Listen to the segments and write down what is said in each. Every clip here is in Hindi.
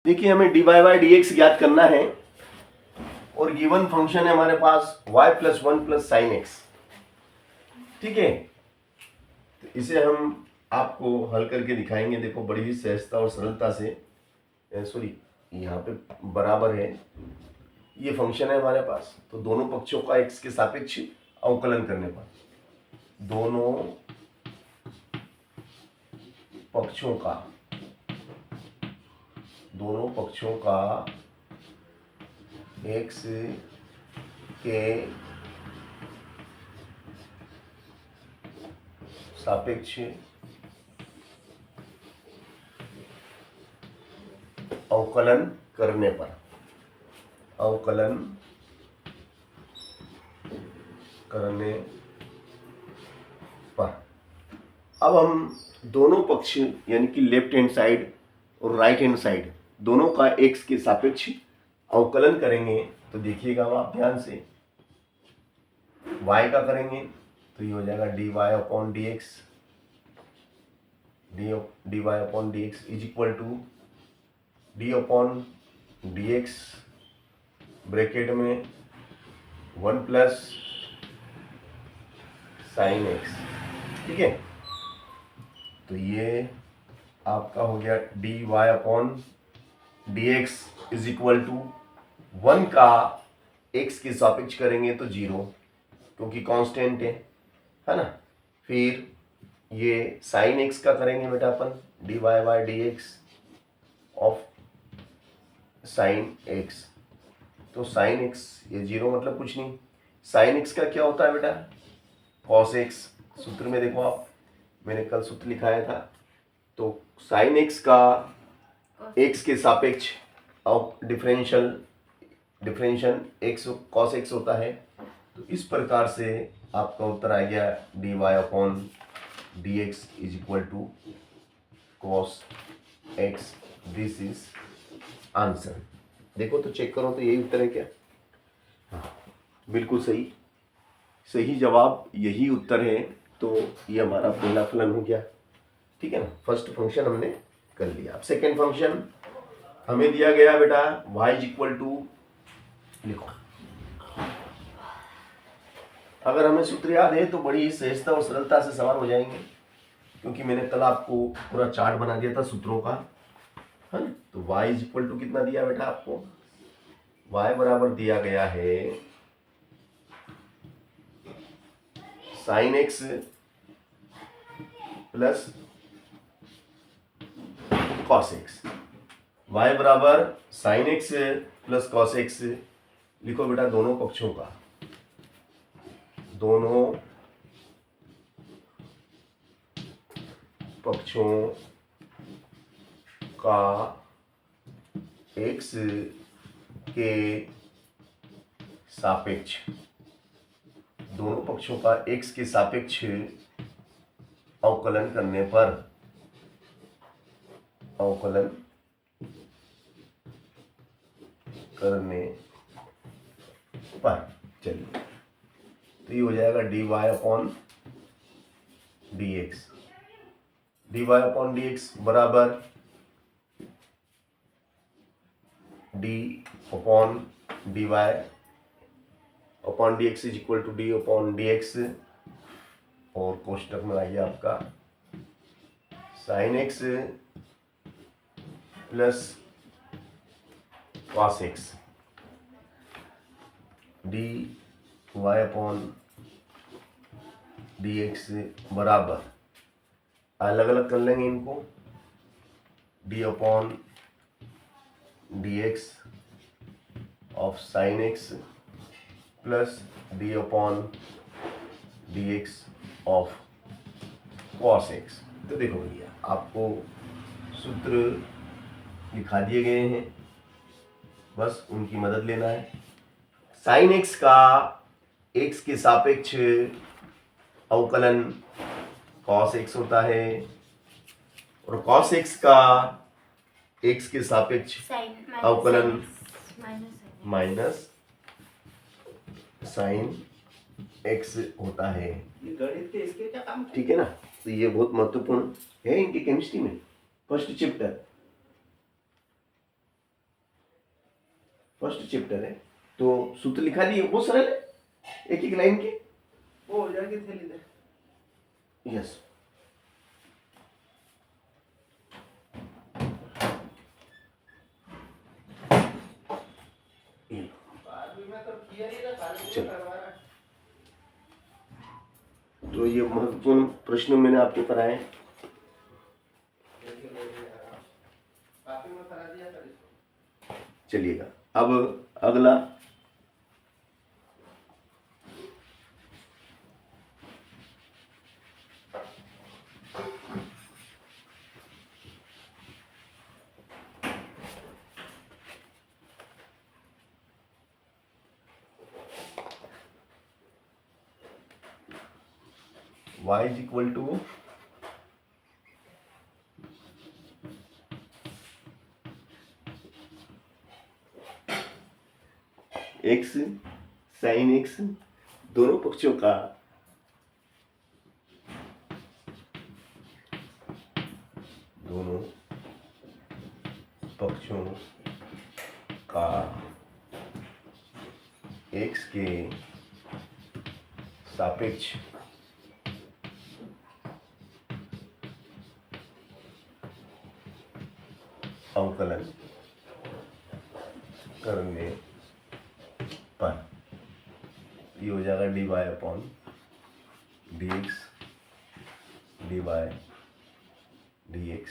देखिए हमें dy बाई डी एक्स ज्ञात करना है और गिवन फंक्शन है हमारे पास y plus one plus sine x. ठीक है, तो इसे हम आपको हल करके दिखाएंगे। देखो बड़ी ही सहजता और सरलता से, सॉरी यहाँ पे बराबर है, ये फंक्शन है हमारे पास। तो दोनों पक्षों का x के सापेक्ष अवकलन करने पर दोनों पक्षों का x के सापेक्ष अवकलन करने पर अब हम दोनों पक्ष यानी कि लेफ्ट हैंड साइड और राइट हैंड साइड दोनों का x के सापेक्ष अवकलन करेंगे। तो देखिएगा आप ध्यान से, y का करेंगे तो ये हो जाएगा dy upon d x, dy upon d x is equal to d upon d x bracket में 1 प्लस साइन एक्स। ठीक है, तो ये आपका हो गया dy upon d x is equal to 1 का x के सापेक्ष करेंगे तो 0, क्योंकि कांस्टेंट है ना। फिर ये साइन एक्स का करेंगे बेटा अपन dy by D x of sine x. तो साइन एक्स ये 0 मतलब कुछ नहीं। साइन एक्स का क्या होता है बेटा, कॉस एक्स। सूत्र में देखो आप, मैंने कल सूत्र लिखाया था। तो साइन एक्स का एक्स के सापेक्ष डिफरेंशियल एक्स कॉस एक्स होता है। तो इस प्रकार से आपका उत्तर आ गया dy upon d x is equal to cos x. This is answer. देखो तो चेक करो तो यही उत्तर है क्या? हाँ, बिल्कुल सही जवाब यही उत्तर है। तो ये हमारा पहला फलन हो गया। ठीक है ना, फर्स्ट फंक्शन हमने कर लिया। अब सेकेंड फंक्शन हमें दिया गया बेटा y इज इक्वल टू, लिखो। अगर हमें सूत्र याद है तो बड़ी ही सहजता और सरलता से सवाल हो जाएंगे, क्योंकि मैंने कल आपको पूरा चार्ट बना दिया था सूत्रों का, है ना। तो y इज इक्वल टू कितना दिया बेटा आपको, y बराबर दिया गया है sine x plus cos x. y बराबर sign x plus cos x. लिखो बेटा दोनों पक्षों का x के सापेक्ष, दोनों पक्षों का x के सापेक्ष अवकलन करने पर चलिए, तो ये हो जाएगा dy अपॉन डी एक्स बराबर d upon dy upon d x is equal to d upon d x, और कोष्टक में आइए आपका sine x plus cos x d y upon d x बराबर, अलग अलग कर लेंगे इनको, d upon d x of sine x plus d upon d x of cos x. तो देखो भैया आपको सूत्र लिखा दिए गए हैं, बस उनकी मदद लेना है। साइन एक्स का एक्स के सापेक्ष अवकलन कॉस एक्स होता है, और कॉस एक्स का एक्स के सापेक्ष अवकलन माइनस साइन एक्स होता है। ठीक है ना, तो ये बहुत महत्वपूर्ण है इनकी केमिस्ट्री में, फर्स्ट चैप्टर। फर्स्ट चैप्टर है तो सूत्र लिखा दिए, वो सरल है, एक एक लाइन के वो हो जाएगी थैली दे। यस। तो ये महत्वपूर्ण प्रश्न मैंने आपको कराए। चलिएगा अब अगला y is equal to x sin x, दोनों पक्षों का x के सापेक्ष अवकलन करने पर ये हो जाएगा dy upon dx dy dx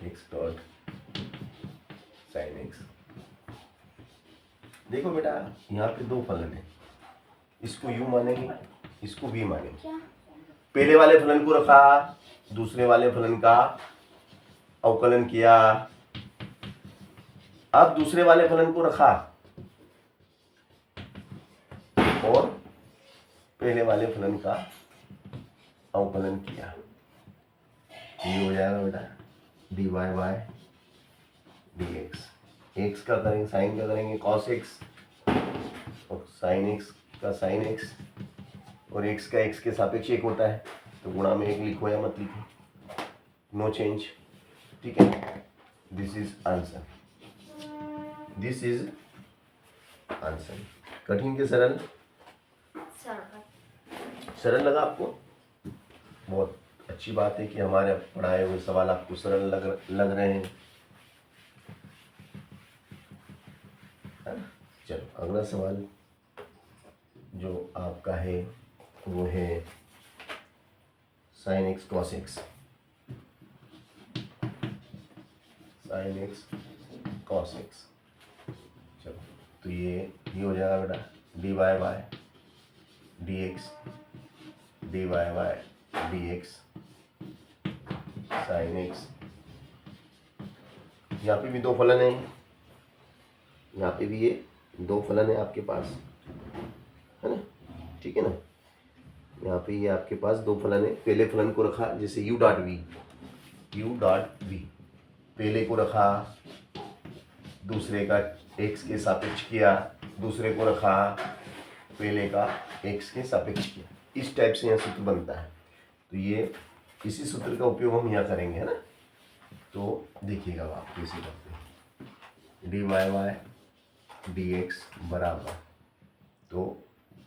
x dot sine x। देखो बेटा यहाँ पे दो फलन है, इसको u मानेंगे, इसको v मानेंगे। पहले वाले फलन को रखा, दूसरे वाले फलन का अवकलन किया, अब दूसरे वाले फलन को रखा और पहले वाले फलन का अवकलन किया, ये हो जाएगा बेटा dy बाय dx। x का करेंगे, साइन का करेंगे cos x और साइन x का साइन x, और x का x के सापेक्ष एक होता है तो गुणा में एक लिखो या मत लिखो, नो चेंज। ठीक है, this is answer, this is answer. कठिन के सरल? सरल लगा आपको? बहुत अच्छी बात है कि हमारे पढ़ाए हुए सवाल आपको सरल लग रहे हैं। चलो अगला सवाल जो आपका है वो है sine x cos x. Sine x cos x, चलो तो ये हो जाएगा बेटा d y by d x, d y by d x sine x. यहाँ पे भी दो फलन है, यहाँ पे भी ये दो फलन है आपके पास, है ना? ठीक है ना? यहाँ पे ये आपके पास दो फलन है। पहले फलन को रखा जैसे u डॉट v, पहले को रखा, दूसरे का x के सापेक्ष किया, दूसरे को रखा, पहले का x के सापेक्ष किया। इस टाइप से यहाँ सूत्र बनता है। तो ये इसी सूत्र का उपयोग हम यहाँ करेंगे, है ना? तो देखिएगा आप कैसे करते हैं। D Y Y D x बराबर, तो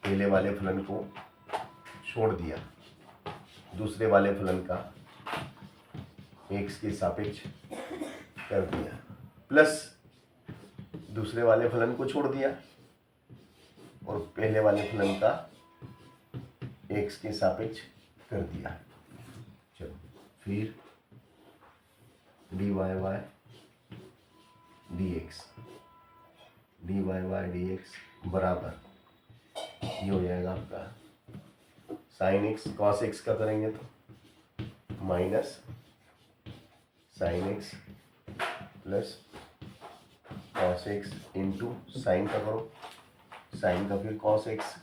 पहले वाले फलन को छोड़ दिया, दूसरे वाले फलन का x के सापेक्ष कर दिया, प्लस दूसरे वाले फलन को छोड़ दिया और पहले वाले फलन का x के सापेक्ष कर दिया। चलो फिर d Y Y D x, d Y Y D x बराबर, ये हो जाएगा आपका साइन एक्स कॉस एक्स का करेंगे तो minus sign x plus cos x into sine का करो, साइन का फिर कॉस एक्स,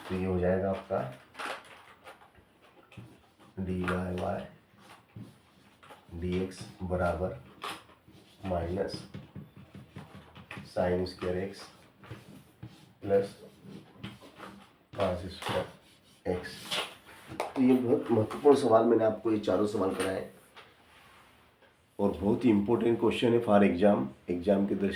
तो ये हो जाएगा आपका D Y Y D x बराबर minus sine square x plus cos square x. तो ये बहुत महत्वपूर्ण सवाल, मैंने आपको ये चारों सवाल कराए। और बहुत ही इम्पोर्टेंट क्वेश्चन है फॉर एग्जाम की दृष्टि